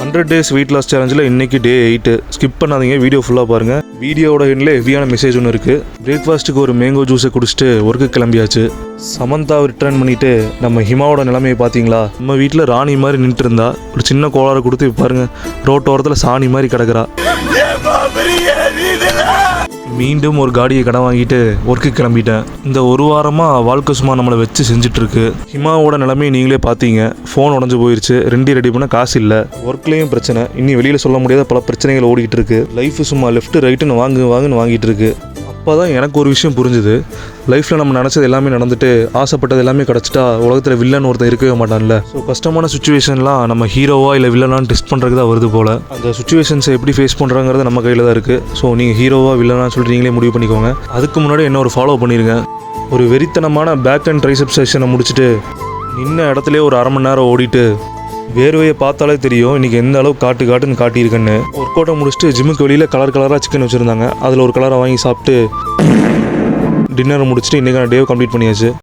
100 days weight loss சேலஞ்சில் இன்றைக்கி டே 8. Skip பண்ணாதீங்க, video ஃபுல்லாக பாருங்கள். வீடியோவோட எண்ணில் ஹெவியான மெசேஜ் ஒன்று இருக்குது. பிரேக்ஃபாஸ்ட்டுக்கு ஒரு மேங்கோ ஜூஸை குடிச்சிட்டு ஒர்க்கு கிளம்பியாச்சு. சமந்தாவை ரிட்டர்ன் பண்ணிவிட்டு நம்ம ஹிமாவோட நிலைமையை பார்த்தீங்களா? நம்ம வீட்டில் ராணி மாதிரி நின்றுட்டு இருந்தா, ஒரு சின்ன கோளாறு கொடுத்து பாருங்கள், ரோட்டோரத்தில் சாணி மாதிரி கிடக்குறா. மீண்டும் ஒரு காடியை கடன் வாங்கிட்டு ஒர்க்கு கிளம்பிட்டேன். இந்த ஒரு வாரமாக வாழ்க்கை சும்மா நம்மளை வச்சு செஞ்சிட்ருக்கு. ஹிமாவோட நிலைமையை நீங்களே பார்த்தீங்க. ஃபோன் உடஞ்சி போயிடுச்சு, ரெடி பண்ண காசு இல்லை, ஒர்க்லேயும் பிரச்சனை, இன்னி வெளியில் சொல்ல முடியாத பல பிரச்சனைகள் ஓடிக்கிட்டு இருக்கு. லைஃப் சும்மா லெஃப்ட் ரைட்டுன்னு வாங்குன்னு வாங்கிட்டு இருக்கு. அப்போ தான் எனக்கு ஒரு விஷயம் புரிஞ்சுது. லைஃப்பில் நம்ம நினச்சது எல்லாமே நடந்துட்டு ஆசைப்பட்டது எல்லாமே கிடச்சிட்டா உலகத்தில் வில்லன் ஒருத்தர் இருக்கவே மாட்டான்ல. ஸோ கஷ்டமான சுச்சுவேஷன்லாம் நம்ம ஹீரோவா இல்லை வில்லனான்னு டெஸ்ட் பண்ணுறதுக்கு தான் வருது போல். அந்த சுச்சுவேஷன்ஸை எப்படி ஃபேஸ் பண்ணுறாங்கிறது நம்ம கையில் தான் இருக்குது. ஸோ நீங்கள் ஹீரோவா வில்லனான்னு சொல்லிட்டு நீங்களே முடிவு பண்ணிக்கோங்க. அதுக்கு முன்னாடி என்ன ஒரு ஃபாலோ பண்ணிடுங்க. ஒரு வெறித்தனமான பேக் அண்ட் ட்ரைசெப் செஷனை முடிச்சுட்டு நின்ன இடத்துலேயே ஒரு அரை மணி நேரம் ஓடிட்டு வேர்வையை பார்த்தாலே தெரியும் இன்றைக்கி எந்த அளவுக்கு காட்டுன்னு காட்டியிருக்கேன்னு. ஒர்க் அவுட்டை முடிச்சுட்டு ஜிம்முக்கு வெளியில் கலராக சிக்கன் வச்சுருந்தாங்க. அதில் ஒரு கலரை வாங்கி சாப்பிட்டு டின்னரை முடிச்சுட்டு இன்றைக்கான டேவை கம்ப்ளீட் பண்ணியாச்சு.